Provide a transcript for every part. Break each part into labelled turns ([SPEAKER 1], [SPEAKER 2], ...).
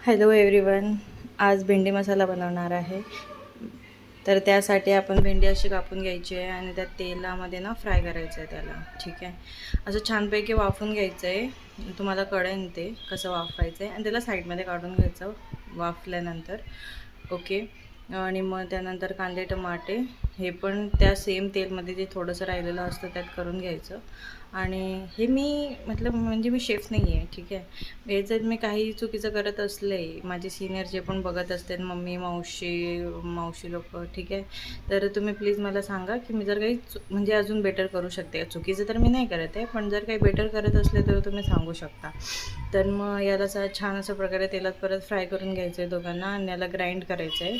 [SPEAKER 1] Hello everyone, आज भेंडी मसाला बनवणार आहे. तर त्यासाठी आपण भेंडी अशी कापून घ्यायची आहे आणि त्या तेलामध्ये ना फ्राय करायचं आहे त्याला. ठीक आहे, असं छानपैकी वाफून घ्यायचं आहे. तुम्हाला कळेल ते कसं वाफवायचं आहे आणि त्याला साईडमध्ये काढून घ्यायचं वाफल्यानंतर. ओके. आणि मग त्यानंतर कांदे टमाटे हे पण त्या सेम तेलमध्ये जे थोडंसं राहिलेलं असतं त्यात करून घ्यायचं. आणि हे मी म्हणजे मी शेफ नाही आहे. ठीक आहे, हे जर मी काही चुकीचं करत असले, माझे सिनियर जे पण बघत असते, मम्मी मावशी लोक, ठीक आहे, तर तुम्ही प्लीज मला सांगा की मी जर काही म्हणजे अजून बेटर करू शकते. चुकीचं तर मी नाही करत आहे, पण जर काही बेटर करत असले तर तुम्ही सांगू शकता. तर मग याला छान अशा प्रकारे तेलात परत फ्राय करून घ्यायचं आहे दोघांना आणि याला ग्राइंड करायचं आहे.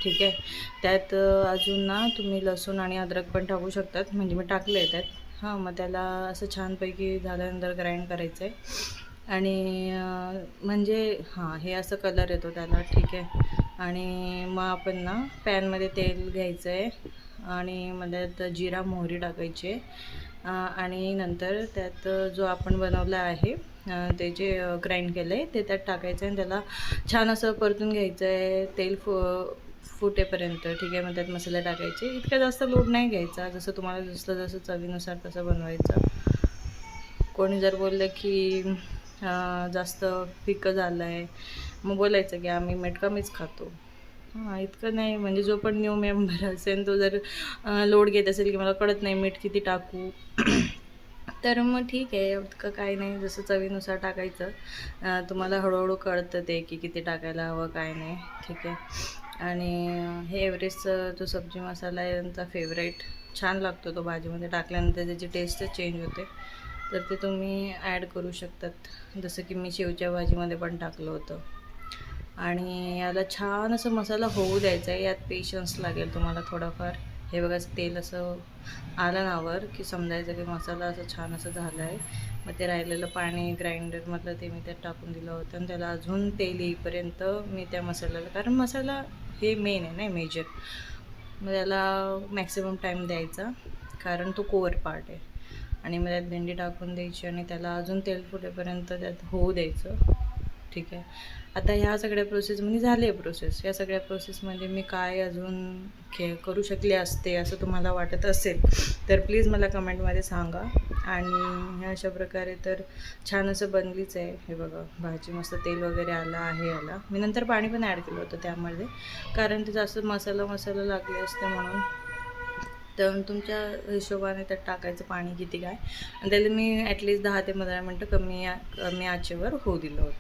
[SPEAKER 1] ठीक आहे, त्यात अजून ना तुम्ही लसूण आणि अद्रक पण टाकू शकतात, म्हणजे मी टाकलं आहे त्यात. हां, मग त्याला असं छानपैकी झाल्यानंतर ग्राइंड करायचं आहे आणि म्हणजे हां, हे असं कलर येतो त्याला. ठीक आहे, आणि मग आपण ना पॅनमध्ये तेल घ्यायचं आहे आणि मग त्यात जिरा मोहरी टाकायची आहे आणि नंतर त्यात जो आपण बनवला आहे ते जे ग्राइंड केलं आहे ते त्यात टाकायचं आहे आणि त्याला छान असं परतून घ्यायचं आहे तेल फुटेपर्यंत. ठीक आहे, मग त्यात मसाले टाकायचे. इतका जास्त लोड नाही घ्यायचा, जसं तुम्हाला जसं चवीनुसार तसं बनवायचं. कोणी जर बोललं की जास्त फिकं झालं आहे, मग बोलायचं की आम्ही मीठ कमीच खातो. हां, इतकं नाही, म्हणजे जो पण न्यू मेंबर असेल तो जर लोड घेत असेल की मला कळत नाही मीठ किती टाकू तर मग ठीक आहे, इतकं काही नाही, जसं चवीनुसार टाकायचं. तुम्हाला हळूहळू कळतं ते की किती टाकायला हवं काय नाही. ठीक आहे, आणि हे एव्हरेस्टचा जो सब्जी मसाला आहे त्यांचा फेवरेट, छान लागतो तो भाजीमध्ये टाकल्यानंतर, त्याची टेस्टच चेंज होते. तर ते तुम्ही ॲड करू शकतात, जसं की मी शेवच्या भाजीमध्ये पण टाकलं होतं. आणि याला छान असं मसाला होऊ द्यायचा आहे, यात पेशन्स लागेल तुम्हाला थोडाफार. हे बघा, तेल असं आलं नावर की समजायचं की मसाला असं छान असं झालं आहे. मग ते राहिलेलं पाणी ग्राइंडरमधलं ते मी त्यात टाकून दिलं होतं आणि त्याला अजून तेल येईपर्यंत मी त्या मसाल्याला, कारण मसाला हे मेन आहे नाही मेजर, मग त्याला मॅक्सिमम टाईम द्यायचा, कारण तो कोअर पार्ट आहे. आणि मग त्यात भेंडी टाकून द्यायची आणि त्याला अजून तेल फुटेपर्यंत त्यात होऊ द्यायचं. ठीक आहे, आता ह्या सगळ्या प्रोसेसमध्ये झाली आहे प्रोसेस. या सगळ्या प्रोसेसमध्ये मी काय अजून करू शकले असते असं तुम्हाला वाटत असेल तर प्लीज मला कमेंटमध्ये सांगा. आणि ह्या अशा प्रकारे तर छान असं बनलीच आहे. हे बघा, भाजी मस्त तेल वगैरे आलं आहे याला. मी नंतर पाणी पण ॲड केलं होतं त्यामध्ये, कारण ते जास्त मसाला लागले असते म्हणून. तर तुमच्या हिशोबाने त्यात टाकायचं पाणी किती काय, आणि त्याला मी ॲटलिस्ट 10 ते 15 मिनटं कमी आचेवर होऊ दिलं होतं.